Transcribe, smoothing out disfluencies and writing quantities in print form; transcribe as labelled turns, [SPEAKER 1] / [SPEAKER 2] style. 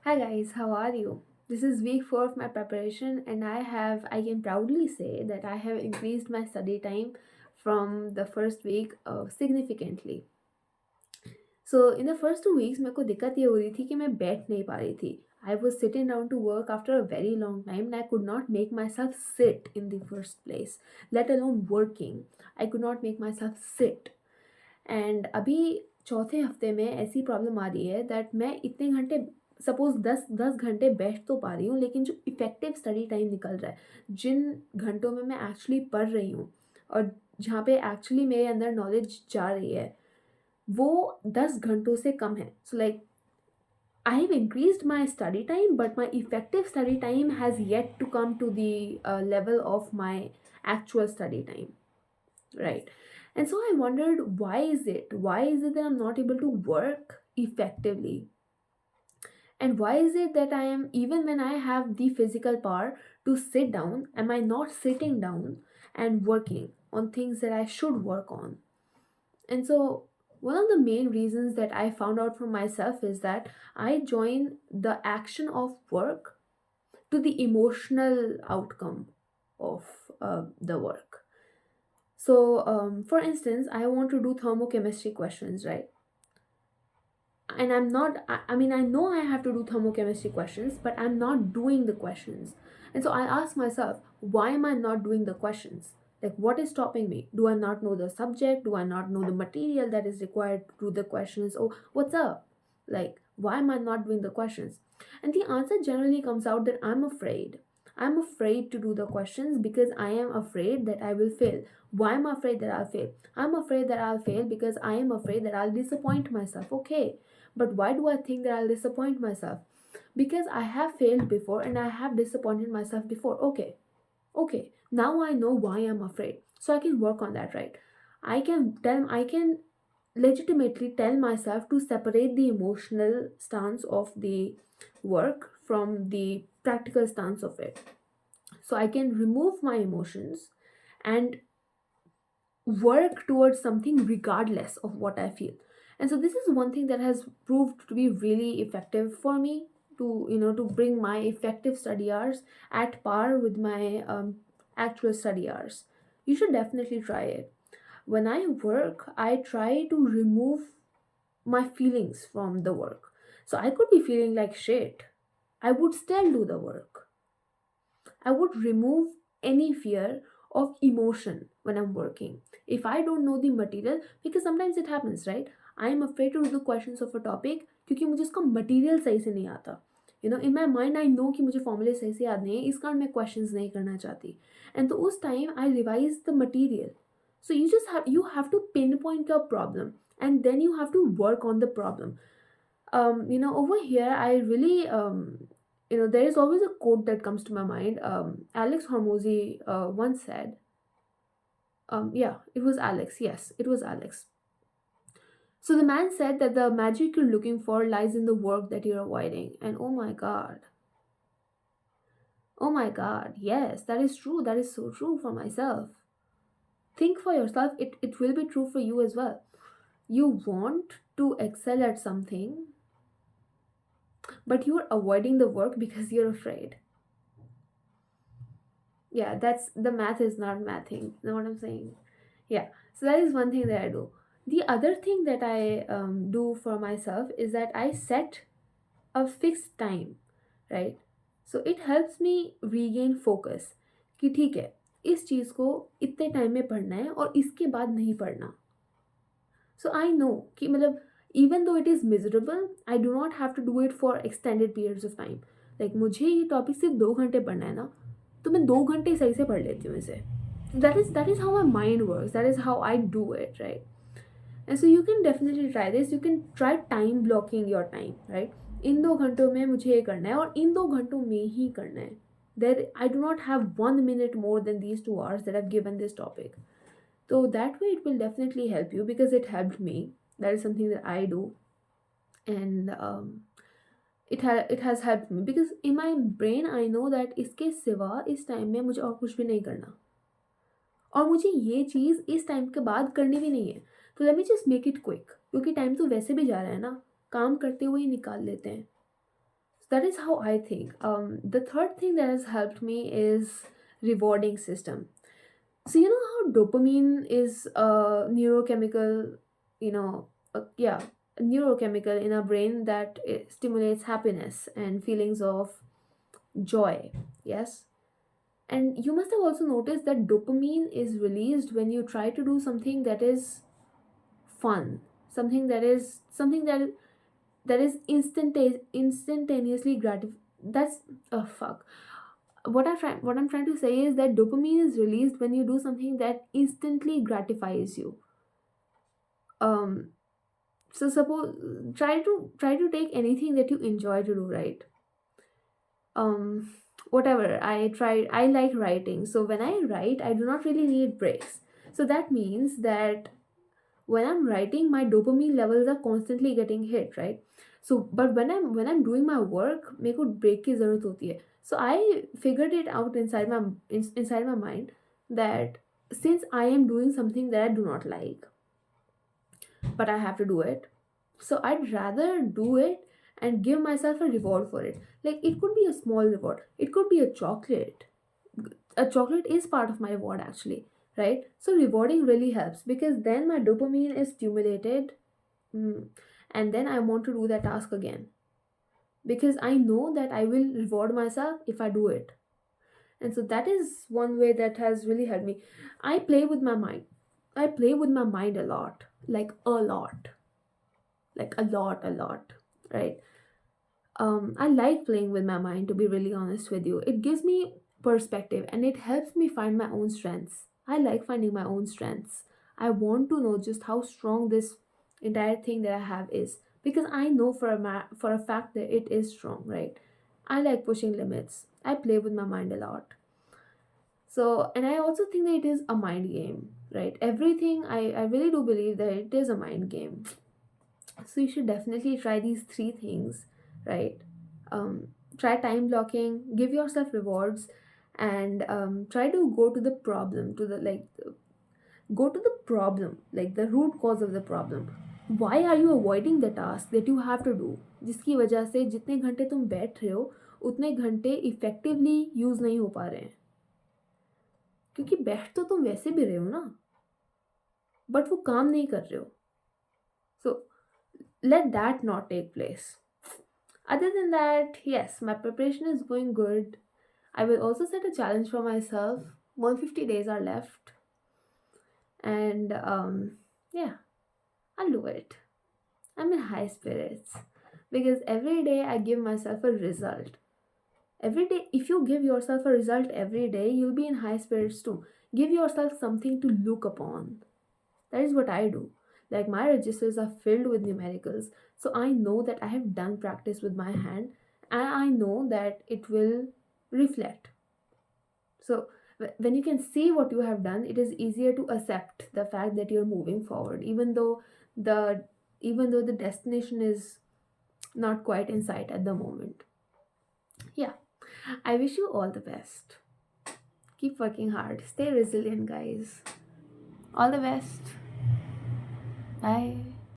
[SPEAKER 1] Hi guys, how are you? This is week 4 of my preparation, and I can proudly say that I have increased my study time from the first week significantly. So, in the first 2 weeks, मेरे को दिक्कत ये हो रही थी कि मैं बैठ नहीं पा रही थी. I was sitting down to work after a very long time and I could not make myself sit in the first place, let alone working. I could not make myself sit. And अभी चौथे हफ्ते में ऐसी problem आ रही है that मैं इतने घंटे सपोज 10 घंटे बैठ तो पा रही हूँ, लेकिन जो इफ़ेक्टिव स्टडी टाइम निकल रहा है, जिन घंटों में मैं एक्चुअली पढ़ रही हूँ और जहाँ पे एक्चुअली मेरे अंदर नॉलेज जा रही है, वो 10 घंटों से कम है. So like I have increased my study time, but my effective study time has yet to come to the level of my actual study time, right? And so I wondered, why is it that I'm not able to work effectively, and why is it that I am, even when I have the physical power to sit down, am I not sitting down and working on things that I should work on? And so one of the main reasons that I found out for myself is that I join the action of work to the emotional outcome of the work. So, for instance, I want to do thermochemistry questions, right? And I'm not, I mean, I know I have to do thermochemistry questions, but I'm not doing the questions. And so I ask myself, why am I not doing the questions? Like, what is stopping me? Do I not know the subject? Do I not know the material that is required to do the questions? Oh, what's up? Like, why am I not doing the questions? And the answer generally comes out that I'm afraid. I'm afraid to do the questions because I am afraid that I will fail. Why am I afraid that I'll fail? I'm afraid that I'll fail because I am afraid that I'll disappoint myself. Okay, but why do I think that I'll disappoint myself? Because I have failed before and I have disappointed myself before. Okay, now I know why I'm afraid. So I can work on that, right? I can legitimately tell myself to separate the emotional stance of the work from the practical stance of it. So I can remove my emotions and work towards something regardless of what I feel. And so this is one thing that has proved to be really effective for me to, to bring my effective study hours at par with my actual study hours. You should definitely try it. When I work, I try to remove my feelings from the work. So I could be feeling like shit. I would still do the work. I would remove any fear of emotion when I'm working. If I don't know the material, because sometimes it happens, right? I am afraid to do the questions of a topic क्योंकि मुझे उसका material सही से नहीं आता. In my mind I know कि मुझे फॉर्मूले सही से याद नहीं है, इस कारण मैं क्वेश्चंस नहीं करना चाहती. And तो उस time I revise the material. So you have to pinpoint your problem and then you have to work on the problem. Over here I really there is always a quote that comes to my mind. Alex Hormozy once said, yeah, it was Alex. Yes, it was Alex. So the man said that the magic you're looking for lies in the work that you're avoiding. And oh my God, yes, that is true. That is so true for myself. Think for yourself, it will be true for you as well. You want to excel at something, but you're avoiding the work because you're afraid. Yeah, that's the math is not mathing. You know what I'm saying? Yeah, so that is one thing that I do. The other thing that I do for myself is that I set a fixed time, right? So it helps me regain focus कि ठीक है, इस चीज़ को इतने time में पढ़ना है और इसके बाद नहीं पढ़ना. So I know कि मतलब even though it is miserable, I do not have to do it for extended periods of time. Like मुझे ये टॉपिक सिर्फ 2 घंटे पढ़ना है ना, तो मैं 2 घंटे सही से पढ़ लेती हूँ इसे. That is how my mind works. That is how I do it, right? And so you can definitely try this. You can try time blocking your time, right? इन 2 घंटों में मुझे ये करना है और इन 2 घंटों में ही करना है. There, I do not have 1 minute more than these 2 hours that I've given this topic. So that way it will definitely help you because it helped me. That is something that I do, and it has helped me because in my brain I know that इसके सिवा इस time में मुझे और कुछ भी नहीं करना और मुझे ये चीज़ इस टाइम के बाद करनी भी नहीं है. तो let me just make it quick क्योंकि टाइम तो वैसे भी जा रहा है ना, काम करते हुए ही निकाल लेते हैं. That is how I think. The third thing that has helped me is rewarding system. So you know how dopamine is a neurochemical, you know, yeah, a neurochemical in our brain that stimulates happiness and feelings of joy. Yes. And you must have also noticed that dopamine is released when you try to do something that is fun, something that is instantaneously gratif. That's oh fuck. What I'm trying to say is that dopamine is released when you do something that instantly gratifies you. Um, so suppose try to take anything that you enjoy to do, right? um Whatever. I like writing, so when I write I do not really need breaks. So that means that when I'm writing my dopamine levels are constantly getting hit, right? So but when I'm doing my work मेरे को break की जरूरत होती है. So I figured it out inside my mind that since I am doing something that I do not like but I have to do it, so I'd rather do it and give myself a reward for it. Like it could be a small reward, it could be a chocolate. A chocolate is part of my reward actually, right? So rewarding really helps because then my dopamine is stimulated. mm, and then I want to do that task again because I know that I will reward myself if I do it. And so that is one way that has really helped me. I play with my mind. I play with my mind a lot, like a lot, like a lot, right? I like playing with my mind, to be really honest with you. It gives me perspective and it helps me find my own strengths. I like finding my own strengths. I want to know just how strong this entire thing that I have is because I know for a fact that it is strong, right? I like pushing limits. I play with my mind a lot. So, and I also think that it is a mind game, right? Everything, I really do believe that it is a mind game. So you should definitely try these three things, right? um, Try time blocking, give yourself rewards, and try to go to the problem, to the like go to the problem, like the root cause of the problem. Why are you avoiding the task that you have to do, जिसकी वजह से जितने घंटे तुम बैठ रहे हो उतने घंटे इफेक्टिवली यूज नहीं हो पा रहे हैं? क्योंकि बैठ तो तुम वैसे भी रहे हो ना, बट वो काम नहीं कर रहे हो. So let that not take place. Other than that, yes, my preparation is going good. I will also set a challenge for myself. 150 days are left, and yeah, I'll do it. I'm in high spirits because every day I give myself a result. Every day, if you give yourself a result every day, you'll be in high spirits too. Give yourself something to look upon. That is what I do. Like my registers are filled with numericals, so I know that I have done practice with my hand and I know that it will reflect. So when you can see what you have done, it is easier to accept the fact that you're moving forward, the even though the destination is not quite in sight at the moment. Yeah, I wish you all the best. Keep working hard. Stay resilient, guys. All the best. Bye.